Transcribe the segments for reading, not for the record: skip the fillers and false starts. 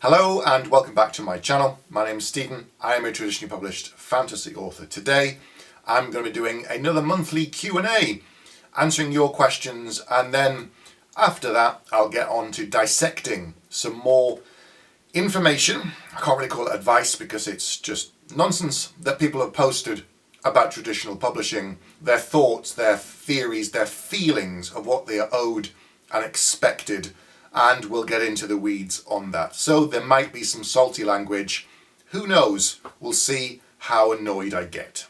Hello and welcome back to my channel. My name is Stephen. I am a traditionally published fantasy author. Today I'm going to be doing another monthly Q&A, answering your questions, and then after that I'll get on to dissecting some more information. I can't really call it advice because it's just nonsense that people have posted about traditional publishing, their thoughts, their theories, their feelings of what they are owed and expected, and we'll get into the weeds on that. So there might be some salty language. Who knows? We'll see how annoyed I get.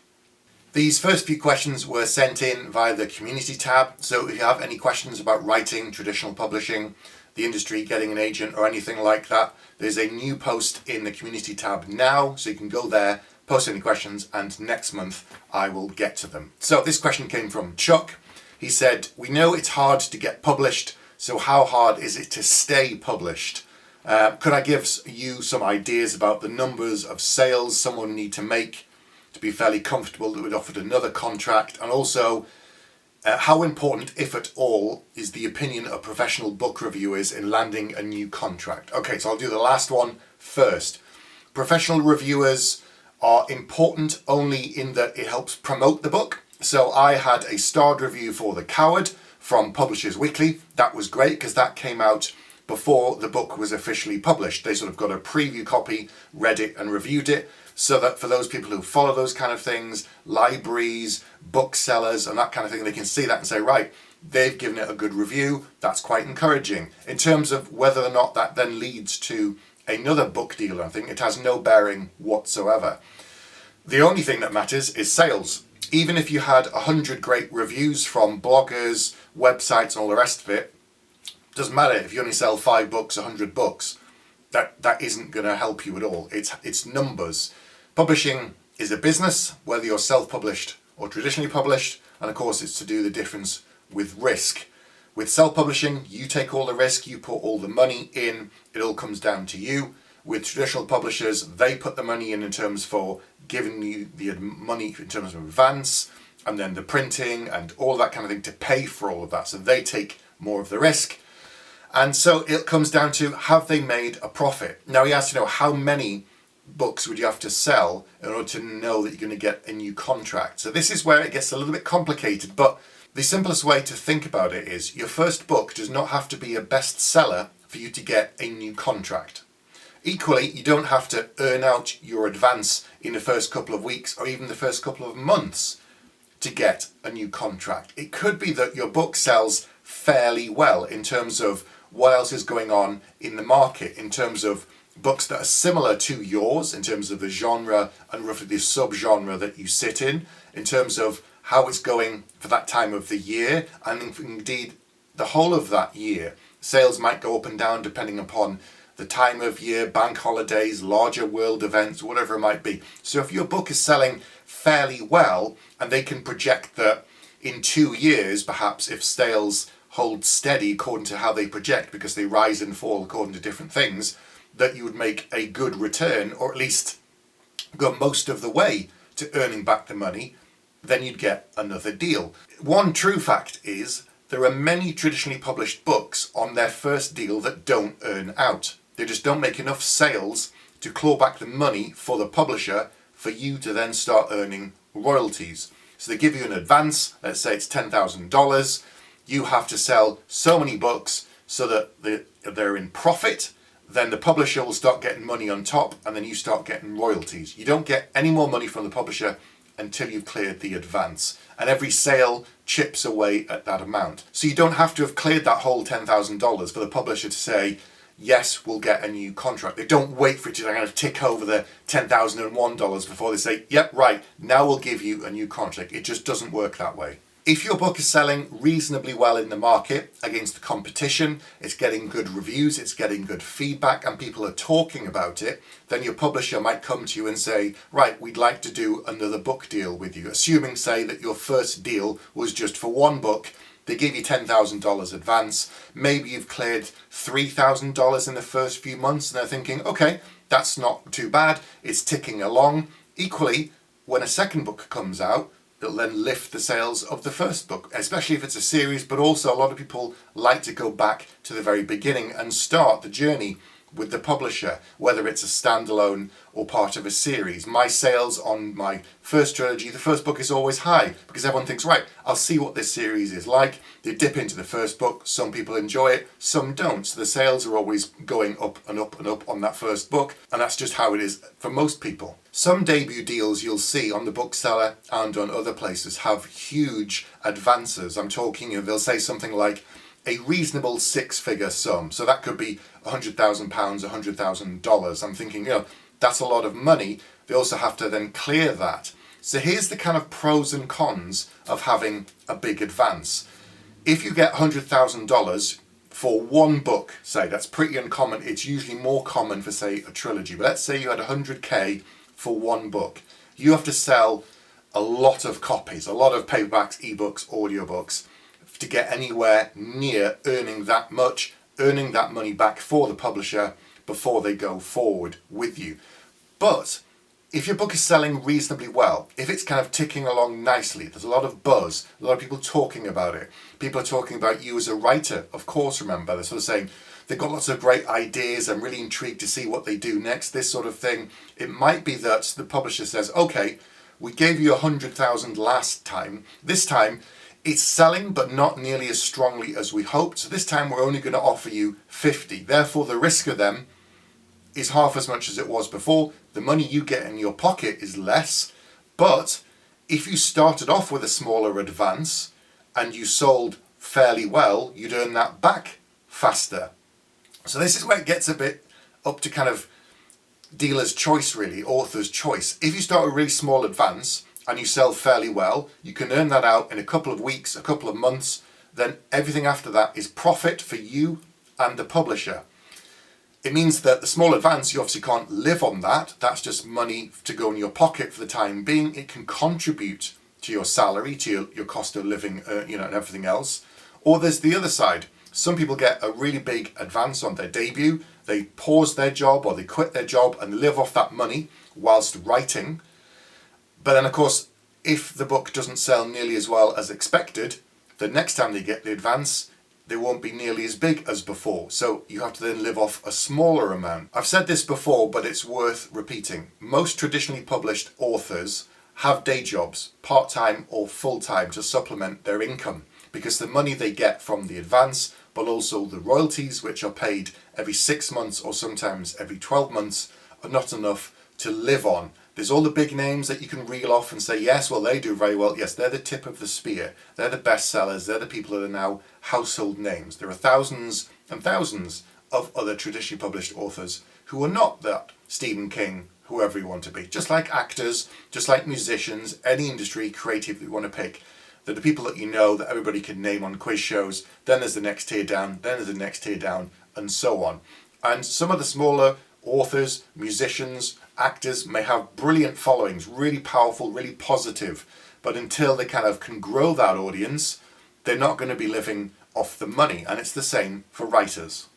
These first few questions were sent in via the community tab, so if you have any questions about writing, traditional publishing, the industry, getting an agent or anything like that, there's a new post in the community tab now, so you can go there, post any questions, and next month I will get to them. So this question came from Chuck. He said, "We know it's hard to get published, so how hard is it to stay published? Could I give you some ideas about the numbers of sales someone would need to make to be fairly comfortable that we'd offered another contract? And also, how important, if at all, is the opinion of professional book reviewers in landing a new contract?" Okay, so I'll do the last one first. Professional reviewers are important only in that it helps promote the book. So I had a starred review for The Coward from Publishers Weekly. That was great because that came out before the book was officially published. They sort of got a preview copy, read it and reviewed it, so that for those people who follow those kind of things, libraries, booksellers and that kind of thing, they can see that and say, right, they've given it a good review. That's quite encouraging. In terms of whether or not that then leads to another book deal, I think it has no bearing whatsoever. The only thing that matters is sales. Even if you had 100 great reviews from bloggers, websites and all the rest of it, doesn't matter if you only sell 5 books, 100 books. That isn't going to help you at all. It's numbers. Publishing is a business, whether you're self-published or traditionally published, and of course it's to do the difference with risk. With self-publishing, you take all the risk, you put all the money in, it all comes down to you. With traditional publishers, they put the money in terms for giving you the money in terms of advance, and then the printing and all that kind of thing to pay for all of that. So they take more of the risk. And so it comes down to, have they made a profit? Now he asked, how many books would you have to sell in order to know that you're going to get a new contract? So this is where it gets a little bit complicated, but the simplest way to think about it is your first book does not have to be a bestseller for you to get a new contract. Equally, you don't have to earn out your advance in the first couple of weeks or even the first couple of months to get a new contract. It could be that your book sells fairly well in terms of what else is going on in the market, in terms of books that are similar to yours, in terms of the genre and roughly the subgenre that you sit in terms of how it's going for that time of the year, and indeed the whole of that year. Sales might go up and down depending upon the time of year, bank holidays, larger world events, whatever it might be. So if your book is selling fairly well, and they can project that in 2 years, perhaps if sales hold steady according to how they project, because they rise and fall according to different things, that you would make a good return, or at least go most of the way to earning back the money, then you'd get another deal. One true fact is there are many traditionally published books on their first deal that don't earn out. They just don't make enough sales to claw back the money for the publisher for you to then start earning royalties. So they give you an advance, let's say it's $10,000. You have to sell so many books so that they're in profit. Then the publisher will start getting money on top, and then you start getting royalties. You don't get any more money from the publisher until you've cleared the advance. And every sale chips away at that amount. So you don't have to have cleared that whole $10,000 for the publisher to say, yes, we'll get a new contract. They don't wait for it to kind of tick over the $10,001 before they say, yep, right, now we'll give you a new contract. It just doesn't work that way. If your book is selling reasonably well in the market against the competition, it's getting good reviews, it's getting good feedback, and people are talking about it, then your publisher might come to you and say, right, we'd like to do another book deal with you. Assuming, say, that your first deal was just for one book. They give you $10,000 advance. Maybe you've cleared $3,000 in the first few months, and they're thinking, okay, that's not too bad. It's ticking along. Equally, when a second book comes out, it'll then lift the sales of the first book, especially if it's a series, but also a lot of people like to go back to the very beginning and start the journey with the publisher, whether it's a standalone or part of a series. My sales on my first trilogy, the first book is always high because everyone thinks, right, I'll see what this series is like. They dip into the first book, some people enjoy it, some don't. So the sales are always going up and up and up on that first book, and that's just how it is for most people. Some debut deals you'll see on the bookseller and on other places have huge advances. I'm talking, they'll say something like a reasonable six-figure sum. So that could be £100,000, $100,000. I'm thinking, that's a lot of money. They also have to then clear that. So here's the kind of pros and cons of having a big advance. If you get $100,000 for one book, say, that's pretty uncommon. It's usually more common for, say, a trilogy. But let's say you had 100K for one book. You have to sell a lot of copies, a lot of paperbacks, ebooks, audiobooks, to get anywhere near earning that much, earning that money back for the publisher before they go forward with you. But if your book is selling reasonably well, if it's kind of ticking along nicely, there's a lot of buzz, a lot of people talking about it, people are talking about you as a writer, of course, remember, they're sort of saying they've got lots of great ideas, I'm really intrigued to see what they do next, this sort of thing. It might be that the publisher says, okay, we gave you 100,000 last time, this time it's selling, but not nearly as strongly as we hoped. So this time we're only going to offer you 50. Therefore, the risk of them is half as much as it was before. The money you get in your pocket is less. But if you started off with a smaller advance and you sold fairly well, you'd earn that back faster. So this is where it gets a bit up to kind of dealer's choice, really, author's choice. If you start a really small advance and you sell fairly well, you can earn that out in a couple of weeks, a couple of months, then everything after that is profit for you and the publisher. It means that the small advance, you obviously can't live on that. That's just money to go in your pocket for the time being. It can contribute to your salary, to your cost of living, and everything else. Or there's the other side. Some people get a really big advance on their debut. They pause their job or they quit their job and live off that money whilst writing. But then, of course, if the book doesn't sell nearly as well as expected, the next time they get the advance, they won't be nearly as big as before. So you have to then live off a smaller amount. I've said this before, but it's worth repeating. Most traditionally published authors have day jobs, part-time or full-time, to supplement their income, because the money they get from the advance, but also the royalties, which are paid every 6 months or sometimes every 12 months, are not enough to live on. There's all the big names that you can reel off and say, yes, well, they do very well. Yes, they're the tip of the spear. They're the best sellers. They're the people that are now household names. There are thousands and thousands of other traditionally published authors who are not that. Stephen King, whoever you want to be. Just like actors, just like musicians, any industry, creative that you want to pick. They're the people that you know that everybody can name on quiz shows. Then there's the next tier down. Then there's the next tier down, and so on. And some of the smaller authors, musicians, actors may have brilliant followings, really powerful, really positive, but until they kind of can grow that audience, they're not going to be living off the money. And it's the same for writers.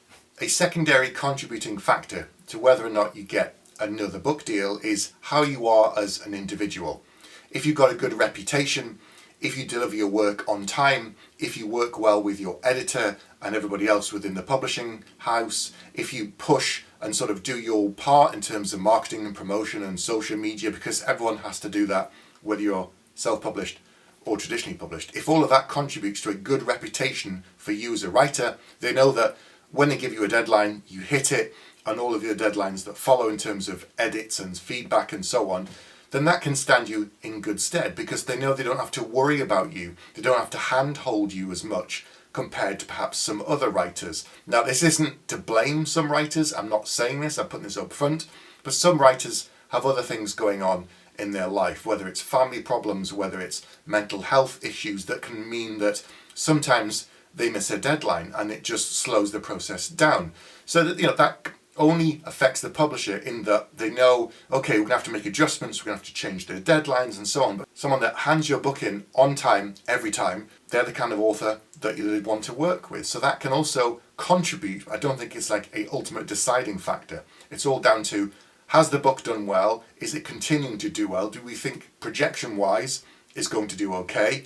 A secondary contributing factor to whether or not you get another book deal is how you are as an individual. If you've got a good reputation, if you deliver your work on time, if you work well with your editor and everybody else within the publishing house, if you push and sort of do your part in terms of marketing and promotion and social media, because everyone has to do that, whether you're self-published or traditionally published. If all of that contributes to a good reputation for you as a writer, they know that when they give you a deadline, you hit it, and all of your deadlines that follow in terms of edits and feedback and so on, then that can stand you in good stead, because they know they don't have to worry about you. They don't have to handhold you as much compared to perhaps some other writers. Now, this isn't to blame some writers. I'm not saying this. I'm putting this up front. But some writers have other things going on in their life, whether it's family problems, whether it's mental health issues that can mean that sometimes they miss a deadline and it just slows the process down. So that, that only affects the publisher in that they know, okay, we're going to have to make adjustments, we're going to have to change their deadlines and so on. But someone that hands your book in on time, every time, they're the kind of author that you want to work with. So that can also contribute. I don't think it's like a ultimate deciding factor. It's all down to, has the book done well? Is it continuing to do well? Do we think projection-wise it's going to do okay?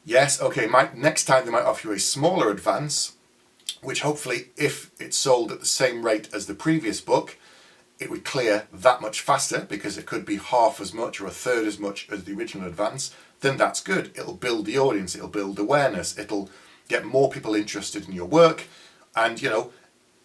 Yes, okay, next time they might offer you a smaller advance, which hopefully, if it's sold at the same rate as the previous book, it would clear that much faster, because it could be half as much or a third as much as the original advance. Then that's good. It'll build the audience, it'll build awareness, it'll get more people interested in your work, and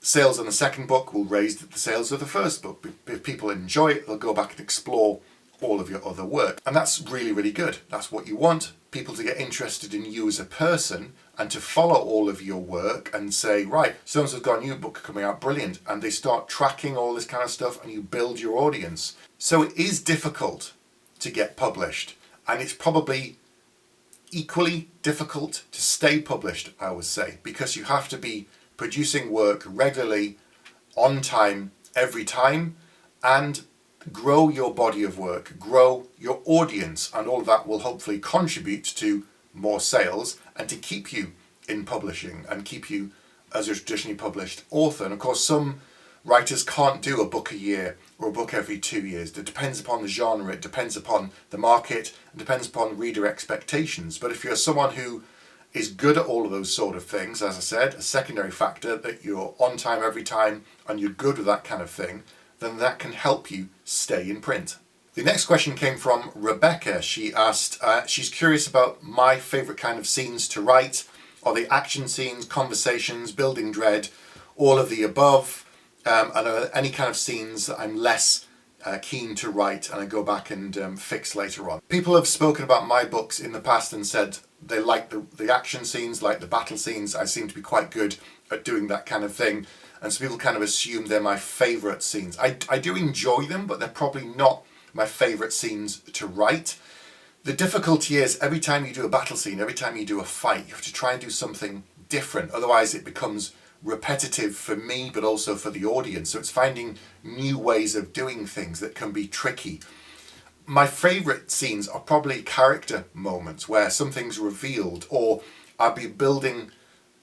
sales on the second book will raise the sales of the first book. If people enjoy it, they'll go back and explore all of your other work. And that's really, really good. That's what you want, people to get interested in you as a person and to follow all of your work and say, right, so-and-so's got a new book coming out, brilliant. And they start tracking all this kind of stuff and you build your audience. So it is difficult to get published, and it's probably equally difficult to stay published, I would say, because you have to be producing work regularly, on time, every time, and grow your body of work, grow your audience, and all of that will hopefully contribute to more sales and to keep you in publishing and keep you as a traditionally published author. And of course, some writers can't do a book a year or a book every 2 years. It depends upon the genre, it depends upon the market, it depends upon reader expectations. But if you're someone who is good at all of those sort of things, as I said, a secondary factor, that you're on time every time and you're good with that kind of thing, then that can help you stay in print. The next question came from Rebecca. She asked, she's curious about my favourite kind of scenes to write. Are they action scenes, conversations, building dread, all of the above? And are there any kind of scenes that I'm less keen to write and I go back and fix later on? People have spoken about my books in the past and said they like the action scenes, like the battle scenes. I seem to be quite good at doing that kind of thing. And so people kind of assume they're my favourite scenes. I do enjoy them, but they're probably not my favourite scenes to write. The difficulty is every time you do a battle scene, every time you do a fight, you have to try and do something different. Otherwise it becomes repetitive for me, but also for the audience. So it's finding new ways of doing things that can be tricky. My favourite scenes are probably character moments where something's revealed, or I'll be building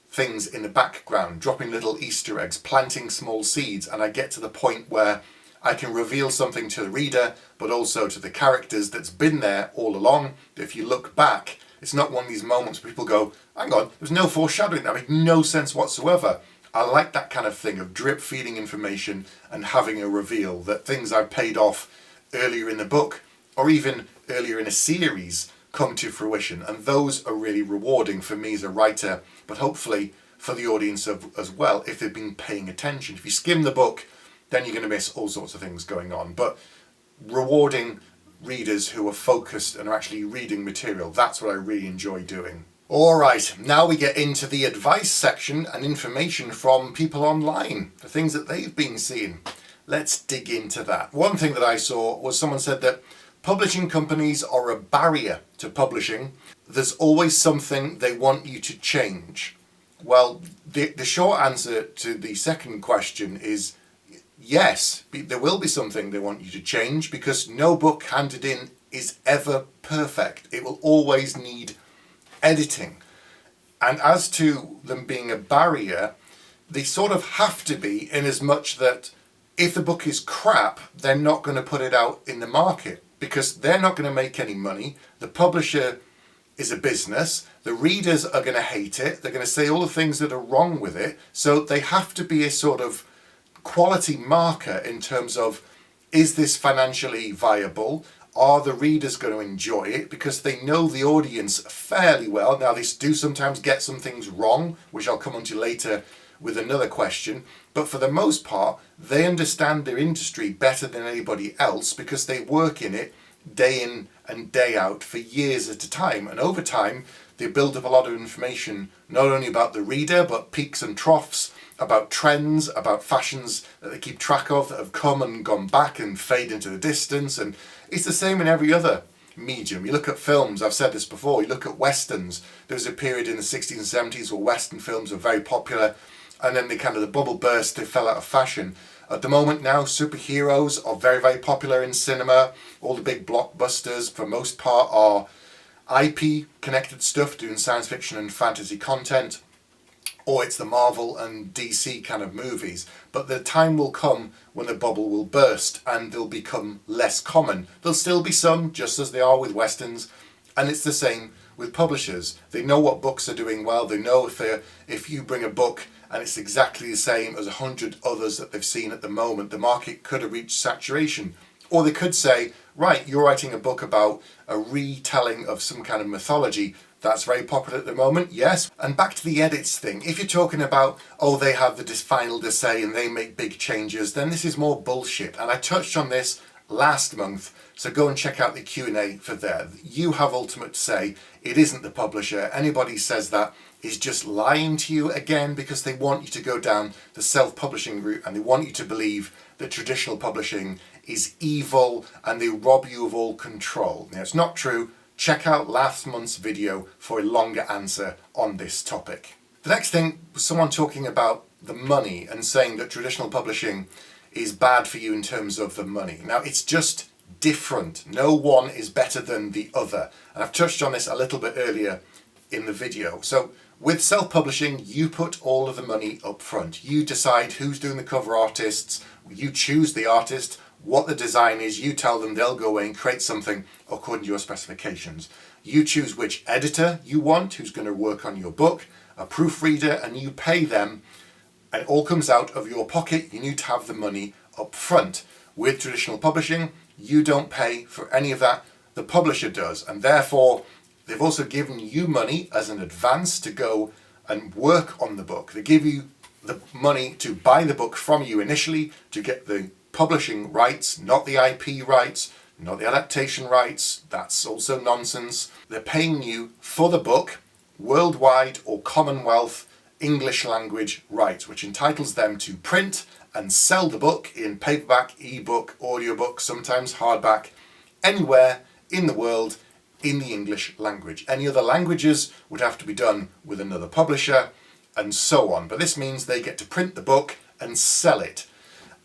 things in the background, dropping little Easter eggs, planting small seeds, and I get to the point where I can reveal something to the reader, but also to the characters that's been there all along. If you look back, it's not one of these moments where people go, hang on, there's no foreshadowing, that made no sense whatsoever. I like that kind of thing of drip feeding information and having a reveal that things I've paid off earlier in the book or even earlier in a series come to fruition, and those are really rewarding for me as a writer, but hopefully for the audience as well, if they've been paying attention. If you skim the book, then you're going to miss all sorts of things going on, but rewarding readers who are focused and are actually reading material, that's what I really enjoy doing. Alright, now we get into the advice section and information from people online, the things that they've been seeing. Let's dig into that. One thing that I saw was someone said that publishing companies are a barrier to publishing. There's always something they want you to change. Well, the short answer to the second question is yes, there will be something they want you to change, because no book handed in is ever perfect. It will always need editing. And as to them being a barrier, they sort of have to be, in as much that if the book is crap, they're not going to put it out in the market, because they're not going to make any money. The publisher is a business. The readers are going to hate it. They're going to say all the things that are wrong with it. So they have to be a sort of quality marker in terms of, is this financially viable? Are the readers going to enjoy it? Because they know the audience fairly well. Now, they do sometimes get some things wrong, which I'll come on to later with another question. But for the most part, they understand their industry better than anybody else, because they work in it day in and day out for years at a time. And over time, they build up a lot of information, not only about the reader, but peaks and troughs, about trends, about fashions that they keep track of that have come and gone back and fade into the distance. And it's the same in every other medium. You look at films, I've said this before, you look at westerns. There was a period in the 60s and 70s where western films were very popular, and then the bubble burst, they fell out of fashion. At the moment now, superheroes are very, very popular in cinema. All the big blockbusters, for most part, are IP connected stuff, doing science fiction and fantasy content, or it's the Marvel and DC kind of movies. But the time will come when the bubble will burst and they'll become less common. There'll still be some, just as they are with westerns, and it's the same with publishers. They know what books are doing well. They know if you bring a book and it's exactly the same as 100 others that they've seen at the moment. The market could have reached saturation. Or they could say, right, you're writing a book about a retelling of some kind of mythology. That's very popular at the moment, yes. And back to the edits thing. If you're talking about, oh, they have the final to say and they make big changes, then this is more bullshit. And I touched on this last month, so go and check out the Q&A for there. You have ultimate say. It isn't the publisher. Anybody says that is just lying to you again, because they want you to go down the self-publishing route and they want you to believe that traditional publishing is evil and they rob you of all control. Now, it's not true. Check out last month's video for a longer answer on this topic. The next thing was someone talking about the money and saying that traditional publishing is bad for you in terms of the money. Now, it's just different. No one is better than the other. And I've touched on this a little bit earlier in the video. So with self-publishing, you put all of the money up front. You decide who's doing the cover artists, you choose the artist, what the design is, you tell them, they'll go away and create something according to your specifications. You choose which editor you want, who's going to work on your book, a proofreader, and you pay them. And it all comes out of your pocket. You need to have the money up front. With traditional publishing, you don't pay for any of that. The publisher does. And therefore, they've also given you money as an advance to go and work on the book. They give you the money to buy the book from you initially, to get the publishing rights, not the IP rights, not the adaptation rights. That's also nonsense. They're paying you for the book, worldwide or Commonwealth English language rights, which entitles them to print and sell the book in paperback, ebook, audiobook, sometimes hardback, anywhere in the world in the English language. Any other languages would have to be done with another publisher and so on. But this means they get to print the book and sell it.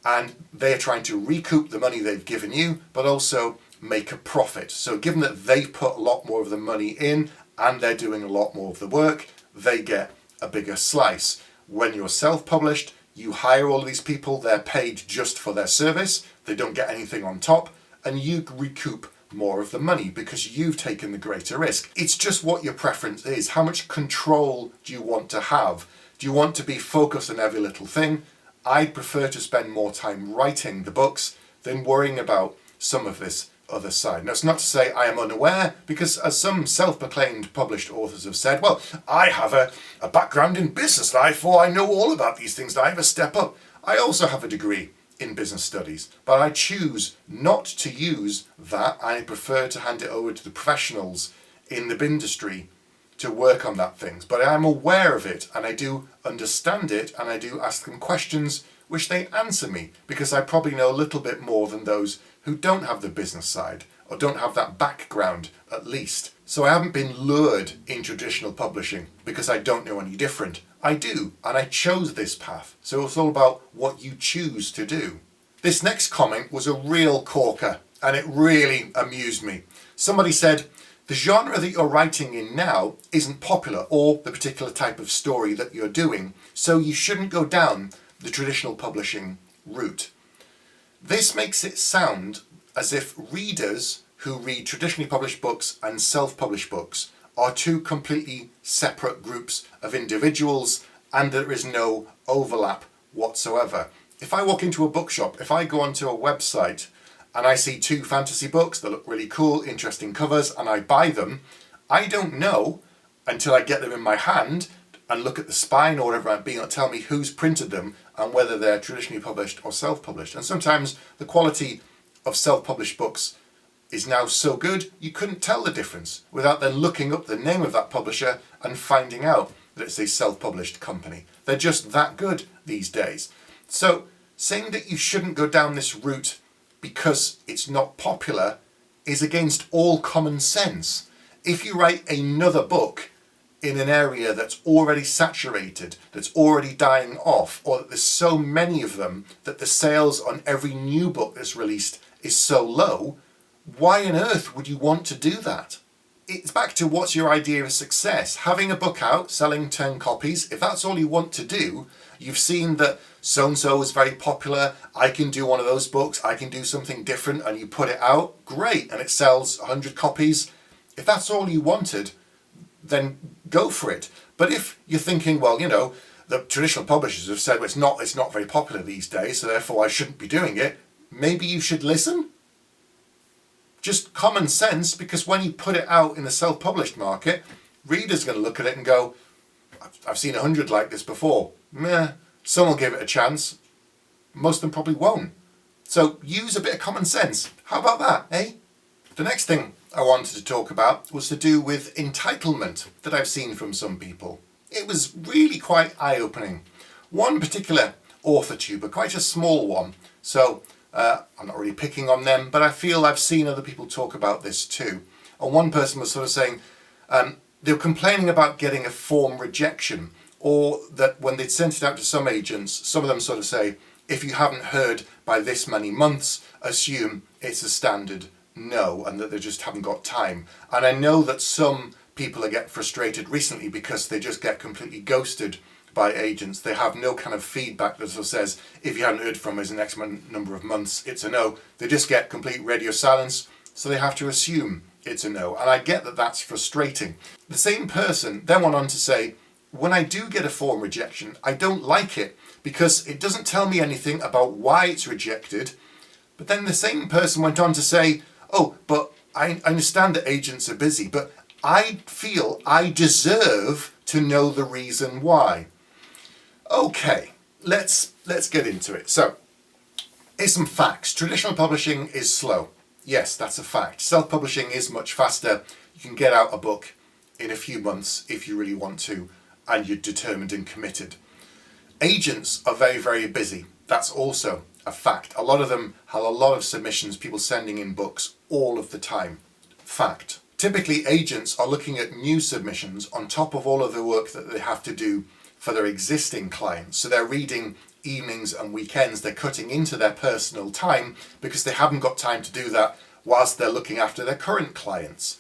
And they are trying to recoup the money they've given you, but also make a profit. So given that they've put a lot more of the money in and they're doing a lot more of the work, they get a bigger slice. When you're self-published, you hire all these people, they're paid just for their service, they don't get anything on top, and you recoup more of the money because you've taken the greater risk. It's just what your preference is. How much control do you want to have? Do you want to be focused on every little thing? I'd prefer to spend more time writing the books than worrying about some of this other side. Now, it's not to say I am unaware, because as some self-proclaimed published authors have said, well, I have a background in business, therefore I know all about these things, I have a step up. I also have a degree in business studies, but I choose not to use that. I prefer to hand it over to the professionals in the industry to work on that things. But I'm aware of it, and I do understand it, and I do ask them questions which they answer me, because I probably know a little bit more than those who don't have the business side or don't have that background at least. So I haven't been lured in traditional publishing because I don't know any different. I do, and I chose this path. So it's all about what you choose to do. This next comment was a real corker, and it really amused me. Somebody said, the genre that you're writing in now isn't popular, or the particular type of story that you're doing, so you shouldn't go down the traditional publishing route. This makes it sound as if readers who read traditionally published books and self-published books are two completely separate groups of individuals, and there is no overlap whatsoever. If I walk into a bookshop, if I go onto a website and I see two fantasy books that look really cool, interesting covers, and I buy them, I don't know until I get them in my hand and look at the spine or whatever being able to tell me who's printed them and whether they're traditionally published or self-published. And sometimes the quality of self-published books is now so good you couldn't tell the difference without then looking up the name of that publisher and finding out that it's a self-published company. They're just that good these days. So saying that you shouldn't go down this route because it's not popular is against all common sense. If you write another book in an area that's already saturated, that's already dying off, or that there's so many of them that the sales on every new book that's released is so low, why on earth would you want to do that? It's back to what's your idea of success. Having a book out, selling 10 copies, if that's all you want to do, you've seen that so-and-so is very popular, I can do one of those books, I can do something different, and you put it out, great, and it sells 100 copies. If that's all you wanted, then go for it. But if you're thinking, well, the traditional publishers have said, well, it's not very popular these days, so therefore I shouldn't be doing it. Maybe you should listen? Just common sense, because when you put it out in the self-published market, readers are going to look at it and go, I've seen 100 like this before. Meh, some will give it a chance. Most of them probably won't. So use a bit of common sense. How about that, eh? The next thing I wanted to talk about was to do with entitlement that I've seen from some people. It was really quite eye-opening. One particular authortuber, quite a small one, so I'm not really picking on them, but I feel I've seen other people talk about this too. And one person was sort of saying they were complaining about getting a form rejection, or that when they'd sent it out to some agents, some of them sort of say, if you haven't heard by this many months, assume it's a standard no, and that they just haven't got time. And I know that some people get frustrated recently because they just get completely ghosted by agents. They have no kind of feedback that sort of says, if you haven't heard from us in X number of months, it's a no. They just get complete radio silence, so they have to assume it's a no. And I get that that's frustrating. The same person then went on to say, when I do get a form rejection, I don't like it because it doesn't tell me anything about why it's rejected. But then the same person went on to say, oh, but I understand that agents are busy, but I feel I deserve to know the reason why. Okay, let's get into it. So, here's some facts. Traditional publishing is slow. Yes, that's a fact. Self-publishing is much faster. You can get out a book in a few months if you really want to, and you're determined and committed. Agents are very, very busy. That's also a fact. A lot of them have a lot of submissions, people sending in books all of the time. Fact. Typically, agents are looking at new submissions on top of all of the work that they have to do for their existing clients. So they're reading evenings and weekends, they're cutting into their personal time because they haven't got time to do that whilst they're looking after their current clients.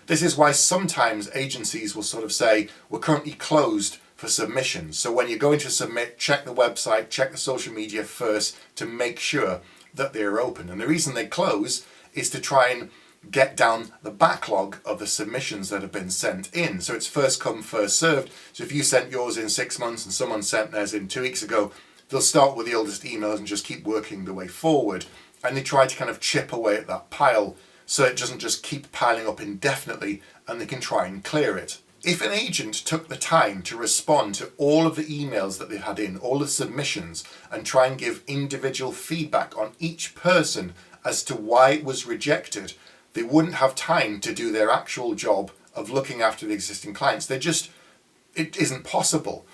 This is why sometimes agencies will sort of say, we're currently closed for submissions. So when you're going to submit, check the website, check the social media first to make sure that they're open. And the reason they close is to try and get down the backlog of the submissions that have been sent in. So it's first come, first served. So if you sent yours in 6 months and someone sent theirs in 2 weeks ago, they'll start with the oldest emails and just keep working the way forward. And they try to kind of chip away at that pile so it doesn't just keep piling up indefinitely, and they can try and clear it. If an agent took the time to respond to all of the emails that they've had in, all the submissions, and try and give individual feedback on each person as to why it was rejected, they wouldn't have time to do their actual job of looking after the existing clients. It isn't possible.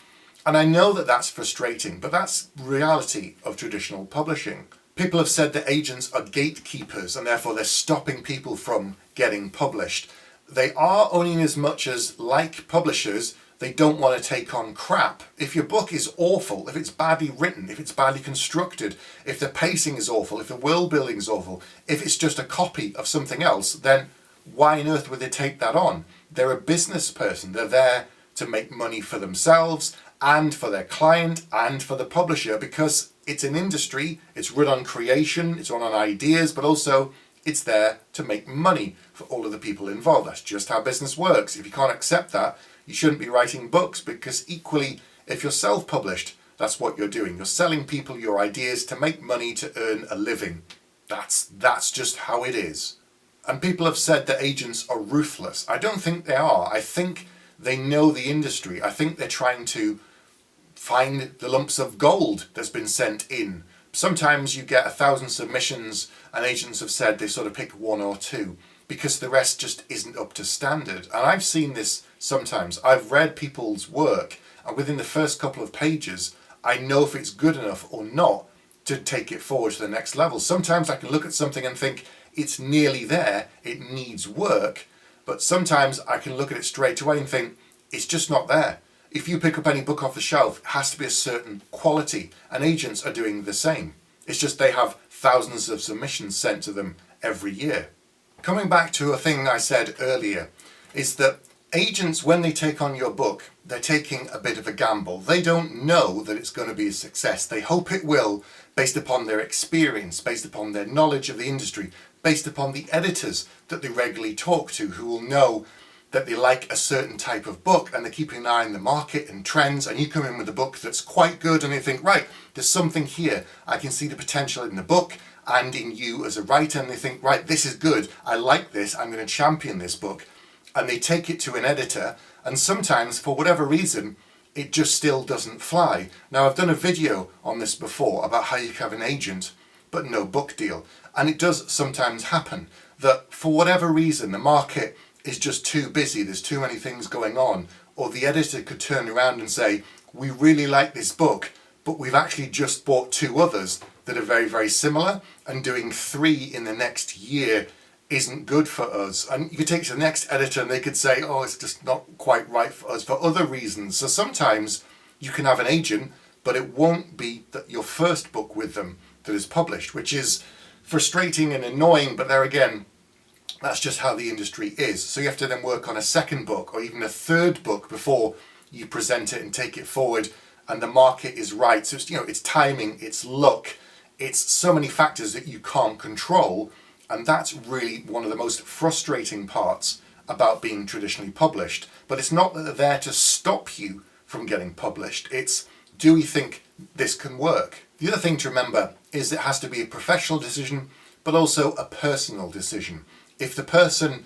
And I know that that's frustrating, but that's reality of traditional publishing. People have said that agents are gatekeepers and therefore they're stopping people from getting published. They are only in as much as, like publishers, they don't want to take on crap. If your book is awful, if it's badly written, if it's badly constructed, if the pacing is awful, if the world building is awful, if it's just a copy of something else, then why on earth would they take that on? They're a business person. They're there to make money for themselves and for their client and for the publisher, because it's an industry, it's run on creation, it's run on ideas, but also it's there to make money for all of the people involved. That's just how business works. If you can't accept that, you shouldn't be writing books, because equally, if you're self-published, that's what you're doing. You're selling people your ideas to make money, to earn a living. That's just how it is. And people have said that agents are ruthless. I don't think they are. I think they know the industry. I think they're trying to find the lumps of gold that's been sent in. Sometimes you get 1,000 submissions and agents have said they sort of pick 1 or 2 because the rest just isn't up to standard. And I've seen this sometimes. I've read people's work, and within the first couple of pages, I know if it's good enough or not to take it forward to the next level. Sometimes I can look at something and think it's nearly there, it needs work, but sometimes I can look at it straight away and think it's just not there. If you pick up any book off the shelf, it has to be a certain quality, and agents are doing the same. It's just they have thousands of submissions sent to them every year. Coming back to a thing I said earlier, is that agents, when they take on your book, they're taking a bit of a gamble. They don't know that it's going to be a success. They hope it will, based upon their experience, based upon their knowledge of the industry, based upon the editors that they regularly talk to, who will know that they like a certain type of book and they're keeping an eye on the market and trends, and you come in with a book that's quite good and they think, right, there's something here. I can see the potential in the book and in you as a writer, and they think, right, this is good. I like this. I'm going to champion this book. And they take it to an editor, and sometimes, for whatever reason, it just still doesn't fly. Now, I've done a video on this before about how you can have an agent but no book deal. And it does sometimes happen that for whatever reason, the market is just too busy, there's too many things going on, or the editor could turn around and say, we really like this book, but we've actually just bought 2 others that are very, very similar, and doing 3 in the next year isn't good for us. And you could take it to the next editor and they could say, oh, it's just not quite right for us for other reasons. So sometimes you can have an agent, but it won't be that your first book with them that is published, which is frustrating and annoying, but there again, that's just how the industry is. So you have to then work on a second book or even a third book before you present it and take it forward, and the market is right. So it's, it's timing, it's luck, it's so many factors that you can't control, and that's really one of the most frustrating parts about being traditionally published. But it's not that they're there to stop you from getting published, it's, do we think this can work? The other thing to remember is it has to be a professional decision, but also a personal decision. If the person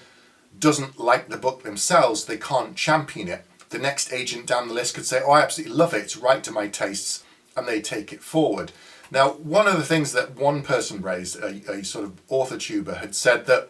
doesn't like the book themselves, they can't champion it. The next agent down the list could say, oh, I absolutely love it, it's right to my tastes, and they take it forward. Now, one of the things that one person raised, a sort of authortuber, had said that,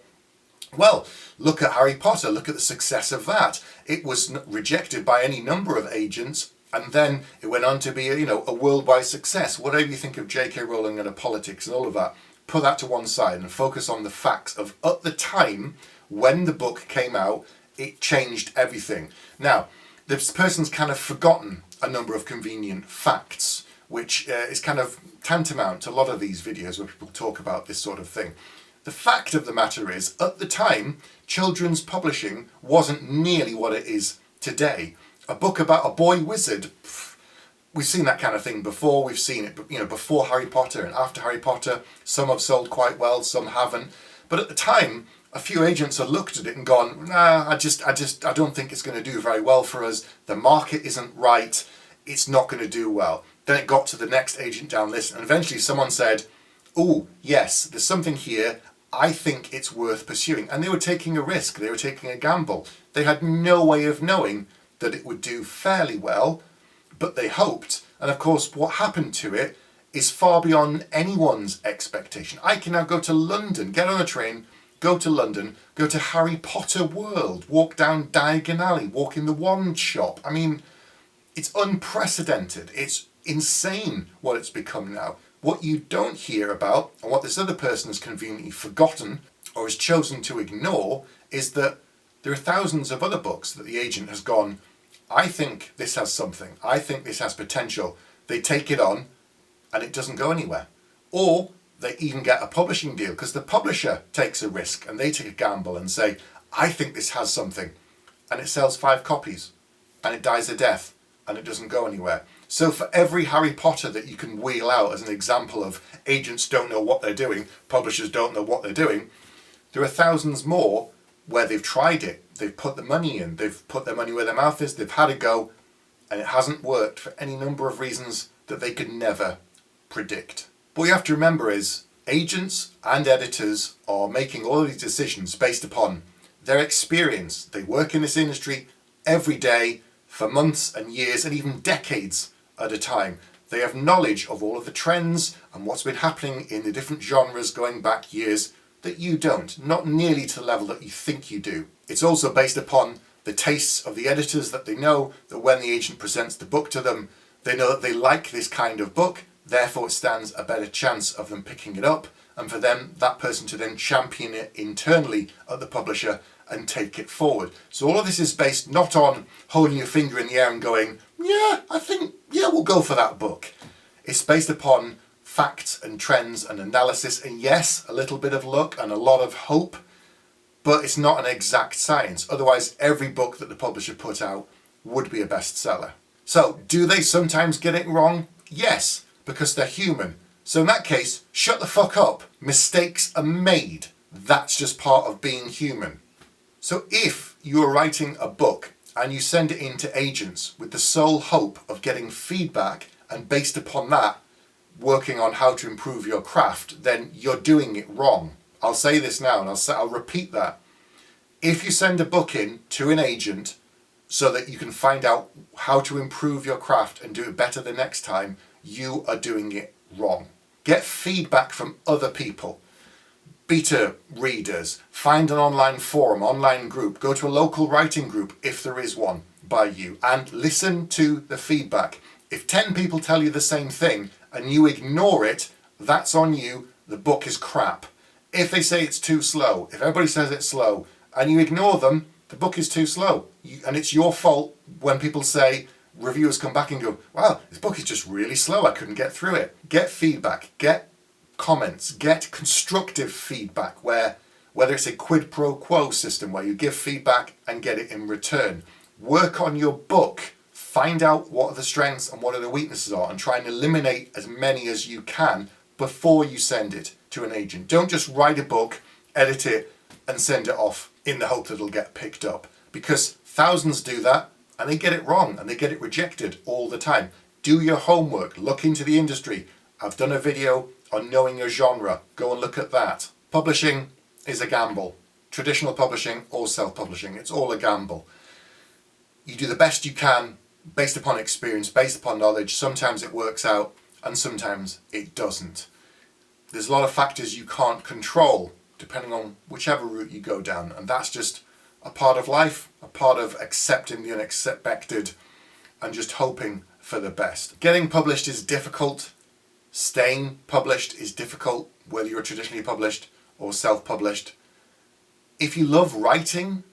well, look at Harry Potter, look at the success of that. It was rejected by any number of agents, and then it went on to be a worldwide success. Whatever you think of J.K. Rowling and her politics and all of that, put that to one side and focus on the facts of at the time when the book came out, it changed everything. Now, this person's kind of forgotten a number of convenient facts, which is kind of tantamount to a lot of these videos where people talk about this sort of thing. The fact of the matter is, at the time, children's publishing wasn't nearly what it is today. A book about a boy wizard, we've seen that kind of thing before. We've seen it, before Harry Potter and after Harry Potter. Some have sold quite well, some haven't. But at the time, a few agents have looked at it and gone, nah, I don't think it's going to do very well for us. The market isn't right. It's not going to do well. Then it got to the next agent down the list, and eventually someone said, oh, yes, there's something here. I think it's worth pursuing. And they were taking a risk. They were taking a gamble. They had no way of knowing that it would do fairly well, but they hoped. And of course, what happened to it is far beyond anyone's expectation. I can now go to London, get on a train, go to London, go to Harry Potter World, walk down Diagon Alley, walk in the wand shop. I mean, it's unprecedented. It's insane what it's become now. What you don't hear about, and what this other person has conveniently forgotten or has chosen to ignore, is that there are thousands of other books that the agent has gone, I think this has something, I think this has potential. They take it on and it doesn't go anywhere. Or they even get a publishing deal because the publisher takes a risk and they take a gamble and say, I think this has something. And it sells 5 copies and it dies a death and it doesn't go anywhere. So for every Harry Potter that you can wheel out as an example of agents don't know what they're doing, publishers don't know what they're doing, there are thousands more where they've tried it, they've put the money in, they've put their money where their mouth is, they've had a go, and it hasn't worked for any number of reasons that they could never predict. But what you have to remember is agents and editors are making all of these decisions based upon their experience. They work in this industry every day for months and years and even decades at a time. They have knowledge of all of the trends and what's been happening in the different genres going back years that you don't, not nearly to the level that you think you do. It's also based upon the tastes of the editors, that they know that when the agent presents the book to them, they know that they like this kind of book, therefore it stands a better chance of them picking it up, and for them, that person to then champion it internally at the publisher and take it forward. So all of this is based not on holding your finger in the air and going, yeah, we'll go for that book. It's based upon facts and trends and analysis, and yes, a little bit of luck and a lot of hope, but it's not an exact science. Otherwise, every book that the publisher put out would be a bestseller. So, do they sometimes get it wrong? Yes, because they're human. So in that case, shut the fuck up. Mistakes are made. That's just part of being human. So if you're writing a book and you send it in to agents with the sole hope of getting feedback and based upon that working on how to improve your craft, then you're doing it wrong. I'll say this now and I'll repeat that. If you send a book in to an agent so that you can find out how to improve your craft and do it better the next time, you are doing it wrong. Get feedback from other people. Beta readers, find an online forum, online group, go to a local writing group if there is one by you, and listen to the feedback. If 10 people tell you the same thing and you ignore it, that's on you. The book is crap. If they say it's too slow, if everybody says it's slow and you ignore them, the book is too slow. And it's your fault when people say, reviewers come back and go, wow, this book is just really slow, I couldn't get through it. Get feedback, get comments, get constructive feedback, whether it's a quid pro quo system where you give feedback and get it in return. Work on your book, find out what the strengths and what the weaknesses are and try and eliminate as many as you can before you send it to an agent. Don't just write a book, edit it and send it off in the hope that it'll get picked up, because thousands do that and they get it wrong and they get it rejected all the time. Do your homework, look into the industry. I've done a video on knowing your genre. Go and look at that. Publishing is a gamble. Traditional publishing or self-publishing, it's all a gamble. You do the best you can based upon experience, based upon knowledge. Sometimes it works out and sometimes it doesn't. There's a lot of factors you can't control depending on whichever route you go down, and that's just a part of life, a part of accepting the unexpected and just hoping for the best. Getting published is difficult. Staying published is difficult, whether you're traditionally published or self-published. If you love writing,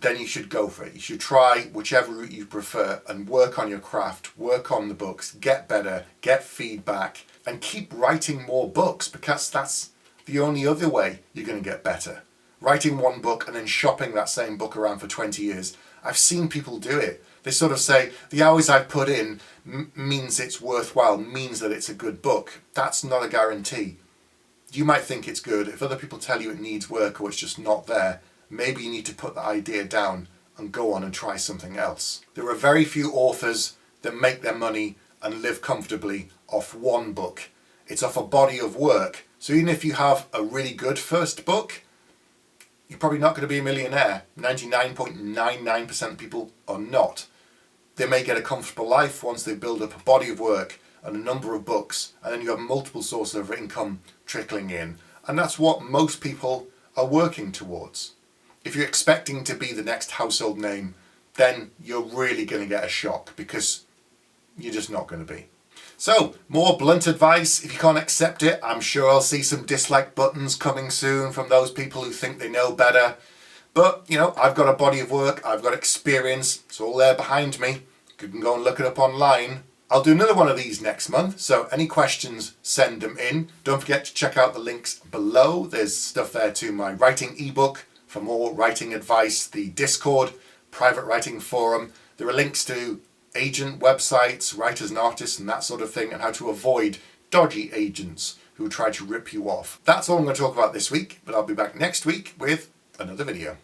then you should go for it. You should try whichever route you prefer and work on your craft, work on the books, get better, get feedback, and keep writing more books, because that's the only other way you're going to get better. Writing one book and then shopping that same book around for 20 years. I've seen people do it. They sort of say, the hours I've put in means it's worthwhile, means that it's a good book. That's not a guarantee. You might think it's good. If other people tell you it needs work or it's just not there, maybe you need to put the idea down and go on and try something else. There are very few authors that make their money and live comfortably off one book. It's off a body of work. So even if you have a really good first book, you're probably not going to be a millionaire. 99.99% of people are not. They may get a comfortable life once they build up a body of work and a number of books, and then you have multiple sources of income trickling in. And that's what most people are working towards. If you're expecting to be the next household name, then you're really going to get a shock, because you're just not going to be. So, more blunt advice. If you can't accept it, I'm sure I'll see some dislike buttons coming soon from those people who think they know better. But, you know, I've got a body of work, I've got experience, it's all there behind me. You can go and look it up online. I'll do another one of these next month, so any questions, send them in. Don't forget to check out the links below. There's stuff there to my writing ebook for more writing advice, the Discord, private writing forum. There are links to agent websites, writers and artists and that sort of thing, and how to avoid dodgy agents who try to rip you off. That's all I'm going to talk about this week, but I'll be back next week with another video.